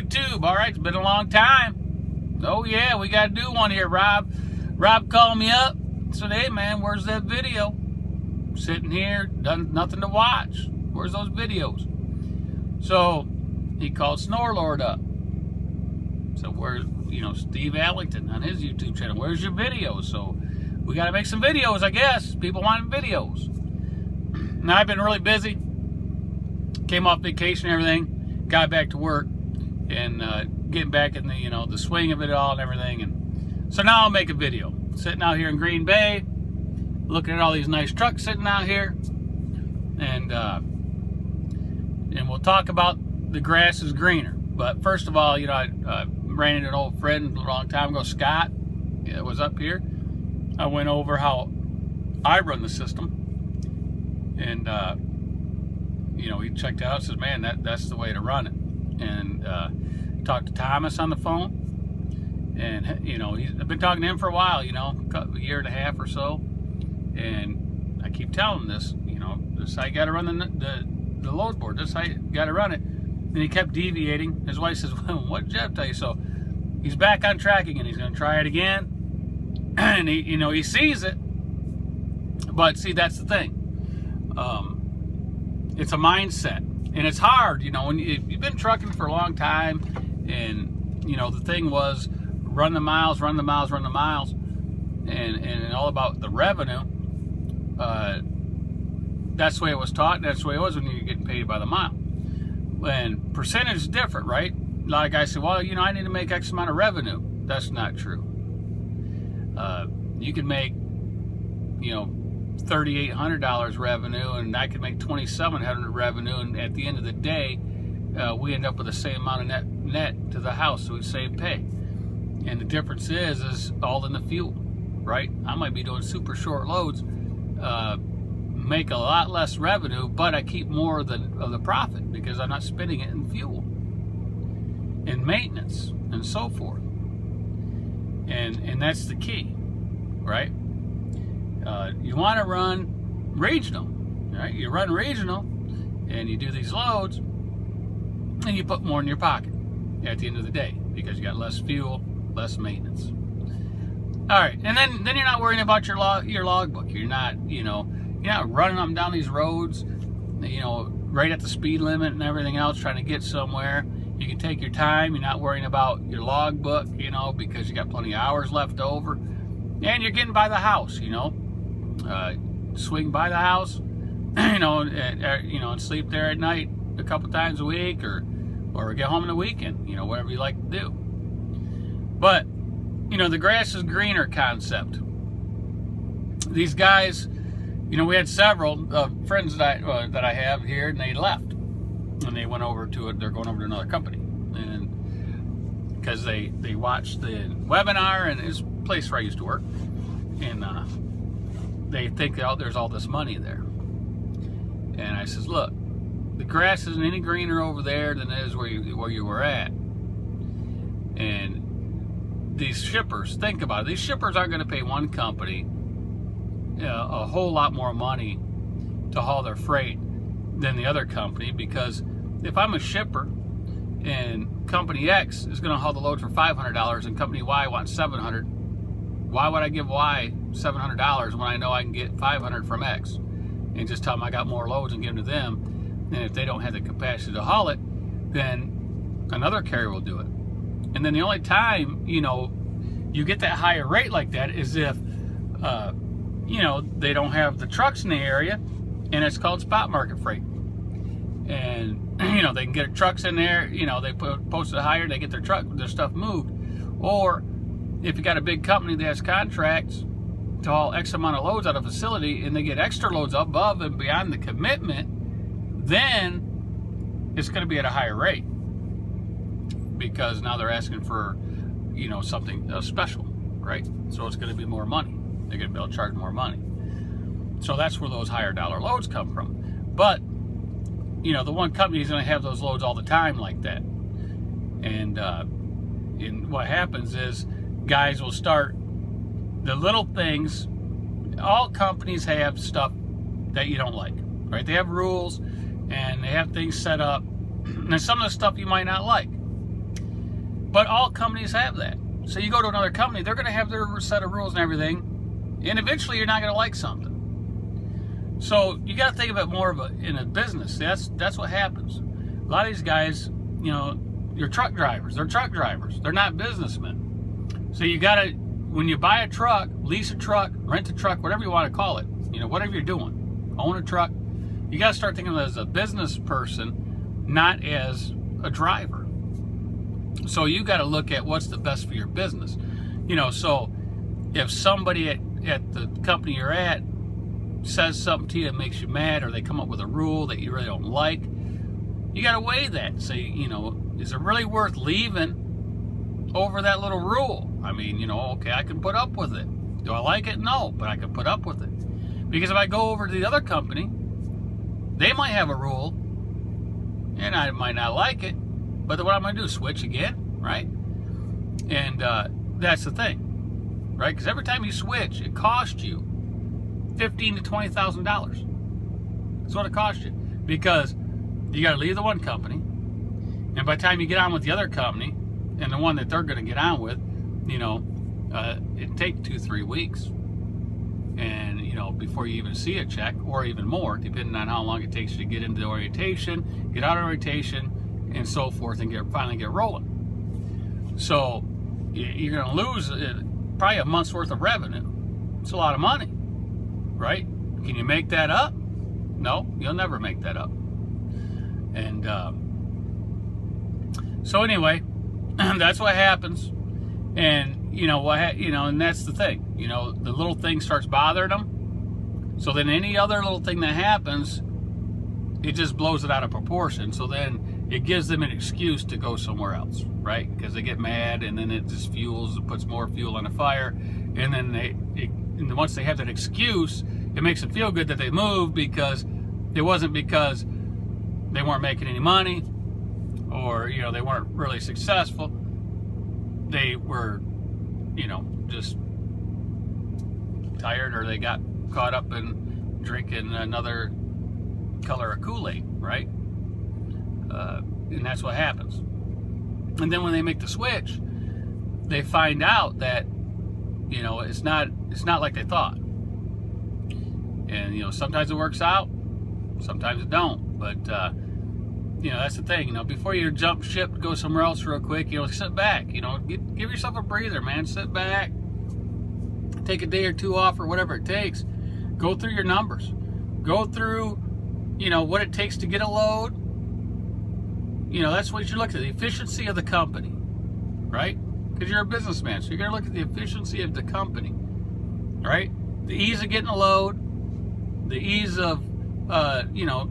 YouTube. All right, it's been a long time. Oh yeah, we got to do one here, Rob. Rob called me up, said, hey man, where's that video? Sitting here, done nothing to watch. Where's those videos? So he called Snorelord up. So where's, Steve Allington on his YouTube channel, where's your videos? So we got to make some videos, I guess. People want videos. Now I've been really busy. Came off vacation and everything. Got back to work and getting back in the swing of it all and everything. And so now I'll make a video. Sitting out here in Green Bay, looking at all these nice trucks sitting out here, and we'll talk about the grass is greener. But first of all, I ran into an old friend a long time ago, Scott. Was up here. I went over how I run the system, and he checked it out. Says, man, that's the way to run it. And talked to Thomas on the phone, and I've been talking to him for a while, a year and a half or so, and I keep telling him this, this is how you got to run the load board. This is how you got to run it. And he kept deviating. His wife says, well, what did Jeff tell you? So he's back on track again. He's going to try it again, and he sees it. But see, that's the thing. It's a mindset, and it's hard, when you've been trucking for a long time, and the thing was run the miles, and all about the revenue. That's the way it was taught, and that's the way it was when you're getting paid by the mile. And percentage is different, right? A lot of guys say, well, I need to make X amount of revenue. That's not true. You can make, $3,800 revenue, and I could make $2,700 revenue, and at the end of the day, we end up with the same amount of net to the house, so we save pay. And the difference is all in the fuel, right? I might be doing super short loads, make a lot less revenue, but I keep more of the profit because I'm not spending it in fuel and maintenance and so forth. And that's the key, right? You want to run regional, right? You run regional and you do these loads and you put more in your pocket at the end of the day because you got less fuel, less maintenance. All right, and then you're not worrying about your logbook. You're not running them down these roads, right at the speed limit and everything else, trying to get somewhere. You can take your time. You're not worrying about your logbook, because you got plenty of hours left over, and you're getting by the house, swing by the house, and sleep there at night a couple times a week, or get home on the weekend, whatever you like to do. But the grass is greener concept. These guys, we had several friends that I have here, and they left, and they went over to it. They're going over to another company, and because they watched the webinar, and it's a place where I used to work, and they think there's all this money there. And I says, look, the grass isn't any greener over there than it is where you were at. And these shippers, think about it. These shippers aren't going to pay one company a whole lot more money to haul their freight than the other company, because if I'm a shipper and company X is going to haul the load for $500 and company Y wants $700, why would I give Y $700 when I know I can get $500 from X and just tell them I got more loads and give them to them? And if they don't have the capacity to haul it, then another carrier will do it. And then the only time you get that higher rate like that is if they don't have the trucks in the area, and it's called spot market freight. And they can get trucks in there, they post it higher, they get their stuff moved. Or if you got a big company that has contracts to haul X amount of loads out of a facility, and they get extra loads above and beyond the commitment, then it's going to be at a higher rate, because now they're asking for something special, right? So it's going to be more money. They're going to be able to charge more money. So that's where those higher dollar loads come from. But the one company is going to have those loads all the time like that. And what happens is guys will start the little things. All companies have stuff that you don't like, right? They have rules and they have things set up, and some of the stuff you might not like. But all companies have that. So you go to another company, they're going to have their set of rules and everything, and eventually you're not going to like something. So you got to think of it more of in a business. That's what happens. A lot of these guys, you're truck drivers. They're truck drivers. They're not businessmen. So you got to, when you buy a truck, lease a truck, rent a truck, whatever you want to call it, whatever you're doing, own a truck, you got to start thinking of it as a business person, not as a driver. So you got to look at what's the best for your business. So if somebody at the company you're at says something to you that makes you mad, or they come up with a rule that you really don't like, you got to weigh that and say, is it really worth leaving over that little rule? I mean, okay, I can put up with it. Do I like it? No, but I can put up with it. Because if I go over to the other company, they might have a rule, and I might not like it, but what I'm going to do is switch again, right? And that's the thing, right? Because every time you switch, it costs you $15,000 to $20,000. That's what it costs you, because you got to leave the one company, and by the time you get on with the other company and the one that they're going to get on with, it takes 2-3 weeks, and before you even see a check, or even more, depending on how long it takes you to get into the orientation, get out of orientation, and so forth, and finally get rolling. So you're going to lose probably a month's worth of revenue. It's a lot of money, right? Can you make that up? No, you'll never make that up. And so anyway, that's what happens. And and that's the thing. The little thing starts bothering them. So then any other little thing that happens, it just blows it out of proportion. So then it gives them an excuse to go somewhere else, right? Because they get mad, and then it just puts more fuel on the fire. And then once they have that excuse, it makes them feel good that they moved, because it wasn't because they weren't making any money, or they weren't really successful. They were just tired, or they got caught up in drinking another color of Kool-Aid, right? And that's what happens. And then when they make the switch, they find out that it's not like they thought. And sometimes it works out, sometimes it don't. But that's the thing. Before you jump ship, go somewhere else real quick. Sit back. Give yourself a breather, man. Sit back. Take a day or two off, or whatever it takes. Go through your numbers. Go through, what it takes to get a load. That's what you look at, the efficiency of the company, right? Because you're a businessman, so you're going to look at the efficiency of the company, right? The ease of getting a load, the ease of,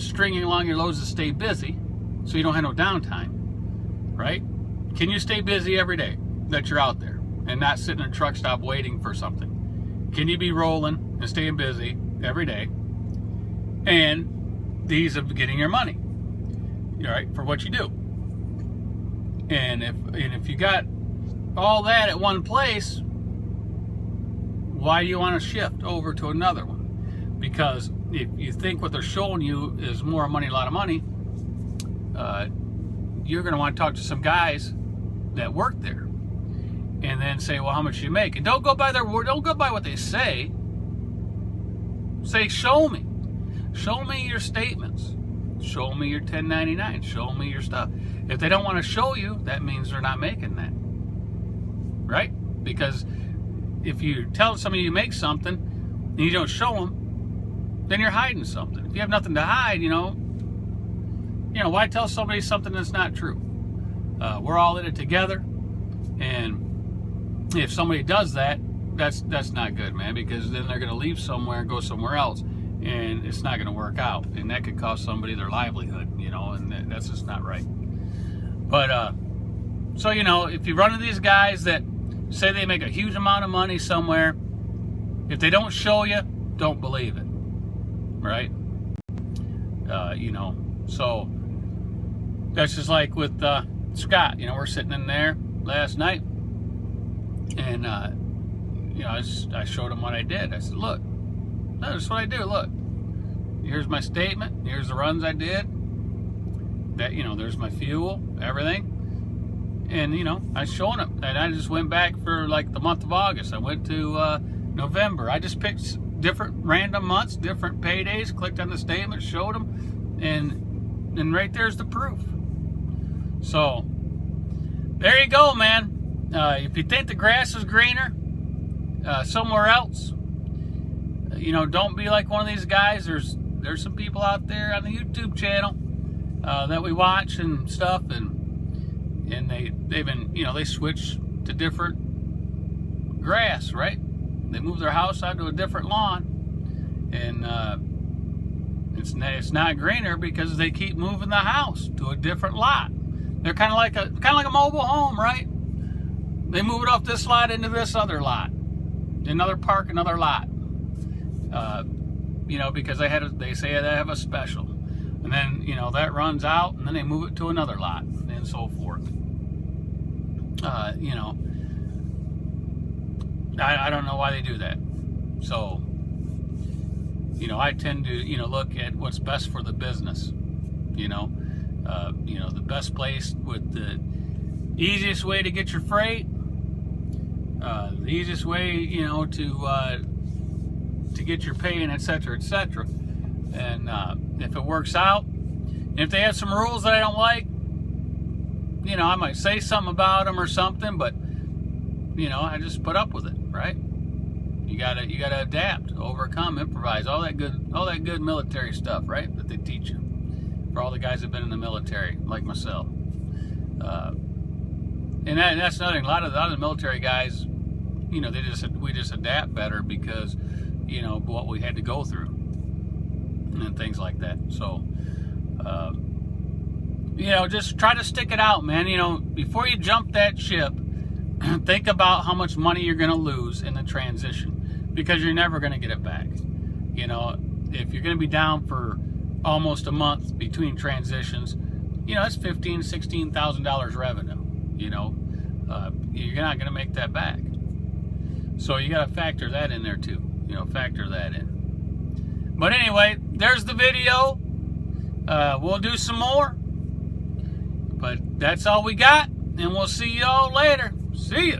stringing along your loads to stay busy, so you don't have no downtime, right? Can you stay busy every day that you're out there and not sitting in a truck stop waiting for something? Can you be rolling and staying busy every day? And the ease of getting your money, right, for what you do. And if you got all that at one place, why do you want to shift over to another one? Because if you think what they're showing you is more money, a lot of money, you're going to want to talk to some guys that work there, and then say, well, how much do you make? And don't go by their word. Don't go by what they say. Say, show me. Show me your statements. Show me your 1099. Show me your stuff. If they don't want to show you, that means they're not making that. Right? Because if you tell somebody you make something and you don't show them, then you're hiding something. If you have nothing to hide, why tell somebody something that's not true? We're all in it together, and if somebody does that, that's not good, man, because then they're going to leave somewhere and go somewhere else, and it's not going to work out, and that could cost somebody their livelihood, and that's just not right. But so if you run into these guys that say they make a huge amount of money somewhere, if they don't show you, don't believe it, right? So that's just like with Scott. We're sitting in there last night, and I showed him what I did. I said, look, that's what I do. Look, here's my statement. Here's the runs I did. That there's my fuel, everything, And, you know, I showed them. And I just went back for like the month of August. I went to November. I just picked different random months, different paydays, clicked on the statement, showed them, and right there's the proof. So there you go, man. If you think the grass is greener somewhere else, you know, don't be like one of these guys. There's some people out there on the YouTube channel that we watch and stuff, and they've been, you know, they switch to different grass, right? They move their house onto a different lawn, and it's not greener because they keep moving the house to a different lot. They're kind of like a mobile home, right? They move it off this lot into this other lot, another park, another lot. You know, because they say they have a special, and then, you know, that runs out, and then they move it to another lot, and so forth. You know, I don't know why they do that. So, you know, I tend to, you know, look at what's best for the business. You know, the best place with the easiest way to get your freight, the easiest way, you know, to get your pay, and etc., etc. And if it works out, and if they have some rules that I don't like, you know, I might say something about them or something, but, you know, I just put up with it, right? You gotta adapt, overcome, improvise, all that good military stuff, right? That they teach you. For all the guys that've been in the military, like myself. And that's another thing. A lot of the military guys, you know, we just adapt better because, you know, what we had to go through and things like that. So, you know, just try to stick it out, man. You know, before you jump that ship, think about how much money you're going to lose in the transition, because you're never going to get it back. You know, if you're going to be down for almost a month between transitions, you know, that's $15,000, $16,000 revenue. You know, you're not going to make that back. So you got to factor that in there too. You know, factor that in. But anyway, there's the video. We'll do some more. But that's all we got, and we'll see y'all later. See ya.